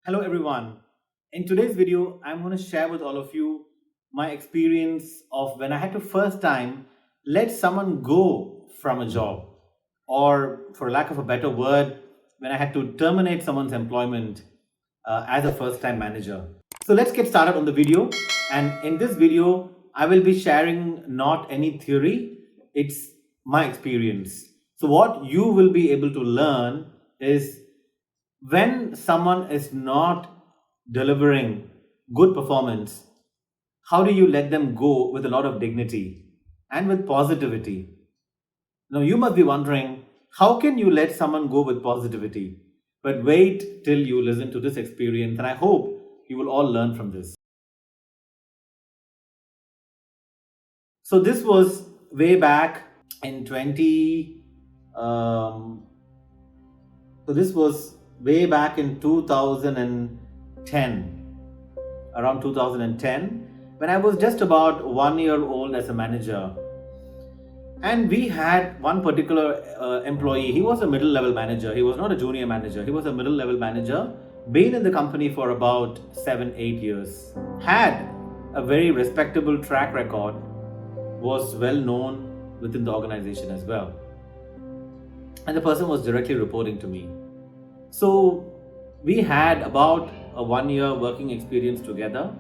Hello everyone. In today's video, I'm going to share with all of you my experience of when I had to first time let someone go from a job, or for lack of a better word, when I had to terminate someone's employment as a first time manager. So let's get started on the video. And in this video, I will be sharing not any theory, it's my experience. So what you will be able to learn is when someone is not delivering good performance, how do you let them go with a lot of dignity and with positivity? Now, you must be wondering, how can you let someone go with positivity? But wait till you listen to this experience, and I hope you will all learn from this. So, this was way back in 20. So, this was way back in 2010, around 2010, when I was just about 1 year old as a manager. And we had one particular employee. He was a middle level manager. He was not a junior manager. He was a middle level manager, been in the company for about 7, 8 years, had a very respectable track record, was well known within the organization as well. And the person was directly reporting to me. So we had about a 1 year working experience together.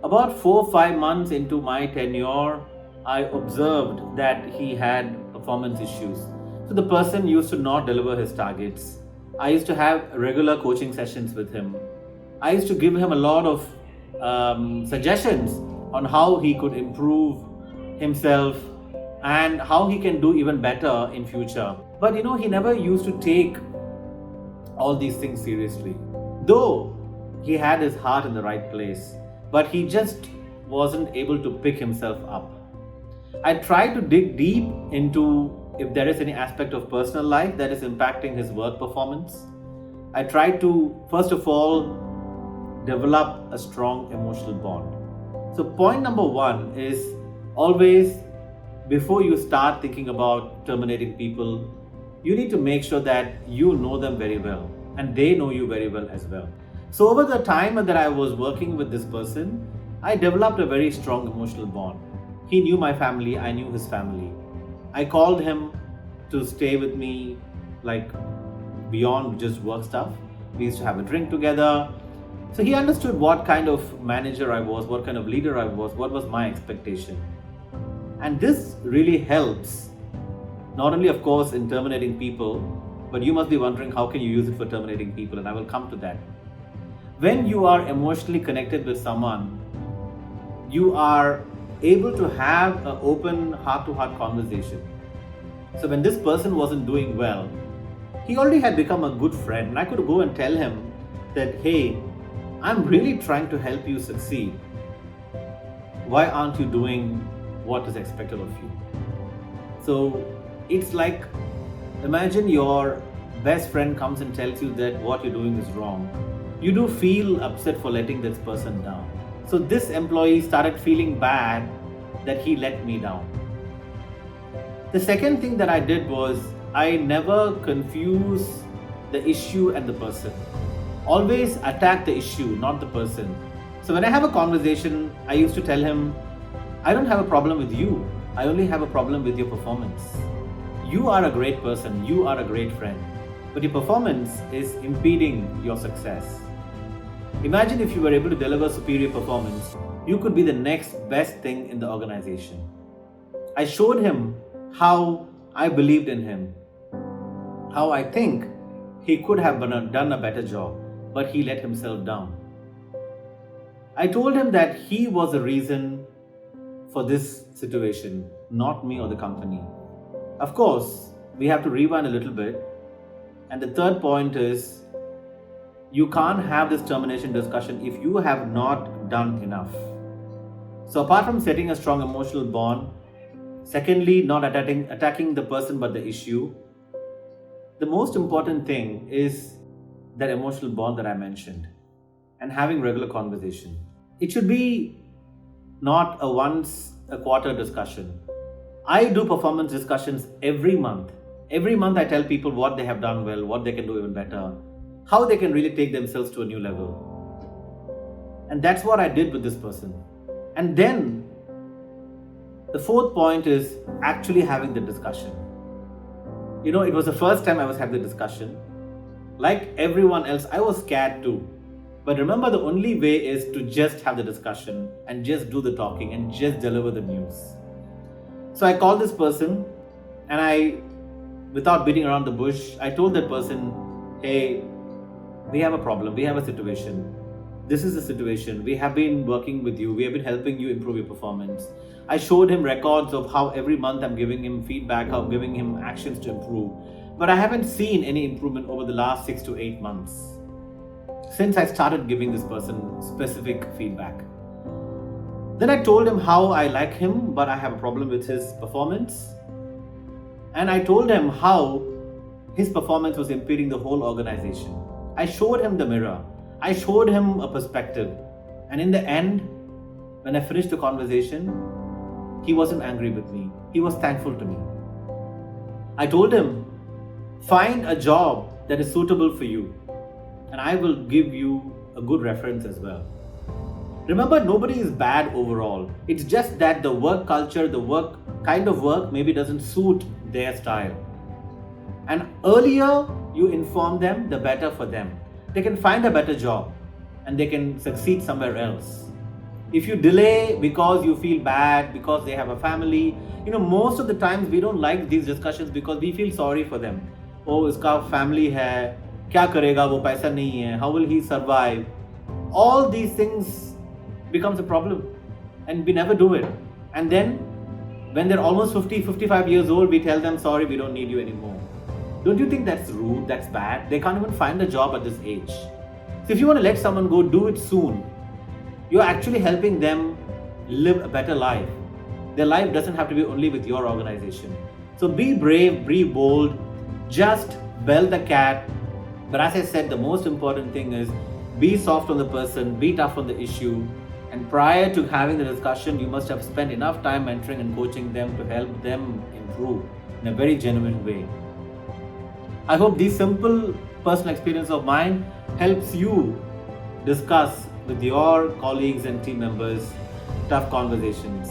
About 4 or 5 months into my tenure, I observed that he had performance issues. So the person used to not deliver his targets. I used to have regular coaching sessions with him. I used to give him a lot of suggestions on how he could improve himself and how he can do even better in future. But he never used to take all these things seriously. Though he had his heart in the right place, but he just wasn't able to pick himself up. I tried to dig deep into if there is any aspect of personal life that is impacting his work performance. I tried to, first of all, develop a strong emotional bond. So, point number one is always, before you start thinking about terminating people, you need to make sure that you know them very well and they know you very well as well. So, over the time that I was working with this person, I developed a very strong emotional bond. He knew my family, I knew his family. I called him to stay with me, like beyond just work stuff. We used to have a drink together. So he understood what kind of manager I was, what kind of leader I was, what was my expectation. And this really helps, not only, of course, in terminating people, but you must be wondering how can you use it for terminating people, and I will come to that. When you are emotionally connected with someone, you are able to have an open heart-to-heart conversation. So when this person wasn't doing well, he already had become a good friend, and I could go and tell him that, hey, I'm really trying to help you succeed. Why aren't you doing what is expected of you? So it's like, imagine your best friend comes and tells you that what you're doing is wrong. You do feel upset for letting this person down. So this employee started feeling bad that he let me down. The second thing that I did was I never confuse the issue and the person. Always attack the issue, not the person. So when I have a conversation, I used to tell him, I don't have a problem with you. I only have a problem with your performance. You are a great person. You are a great friend. But your performance is impeding your success. Imagine if you were able to deliver superior performance, you could be the next best thing in the organization. I showed him how I believed in him, how I think he could have done a better job, but he let himself down. I told him that he was the reason for this situation, not me or the company. Of course, we have to rewind a little bit. And the third point is, you can't have this termination discussion if you have not done enough. So apart from setting a strong emotional bond, secondly, not attacking the person but the issue, the most important thing is that emotional bond that I mentioned and having regular conversation. It should be not a once a quarter discussion. I do performance discussions every month. Every month I tell people what they have done well, what they can do even better. how they can really take themselves to a new level. And that's what I did with this person. And then the fourth point is actually having the discussion. It was the first time I was having the discussion. Like everyone else, I was scared too. But remember, the only way is to just have the discussion and just do the talking and just deliver the news. So I called this person and without beating around the bush, I told that person, hey, we have a problem, we have a situation. This is the situation. We have been working with you. We have been helping you improve your performance. I showed him records of how every month I'm giving him feedback, how I'm giving him actions to improve. But I haven't seen any improvement over the last 6 to 8 months since I started giving this person specific feedback. Then I told him how I like him, but I have a problem with his performance. And I told him how his performance was impeding the whole organization. I showed him the mirror. I showed him a perspective. And in the end, when I finished the conversation, he wasn't angry with me. He was thankful to me. I told him, find a job that is suitable for you, and I will give you a good reference as well. Remember, nobody is bad overall. It's just that the work culture, the work kind of work maybe doesn't suit their style. And earlier you inform them, the better for them. They can find a better job and they can succeed somewhere else. If you delay because you feel bad, because they have a family, most of the times we don't like these discussions because we feel sorry for them. Oh, iska family hai, kya karega, wo paisa nahi hai, how will he survive? All these things becomes a problem and we never do it. And then when they're almost 50, 55 years old, we tell them, sorry, we don't need you anymore. Don't you think that's rude? That's bad? They can't even find a job at this age. So if you want to let someone go, do it soon. You're actually helping them live a better life. Their life doesn't have to be only with your organization. So be brave, be bold, just bell the cat. But as I said, the most important thing is be soft on the person, be tough on the issue. And prior to having the discussion, you must have spent enough time mentoring and coaching them to help them improve in a very genuine way. I hope this simple personal experience of mine helps you discuss with your colleagues and team members tough conversations.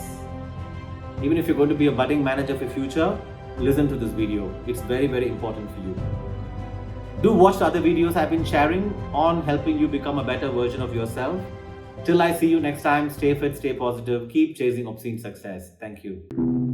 Even if you're going to be a budding manager for future, listen to this video. It's very, very important for you. Do watch the other videos I've been sharing on helping you become a better version of yourself. Till I see you next time, stay fit, stay positive, keep chasing obscene success. Thank you.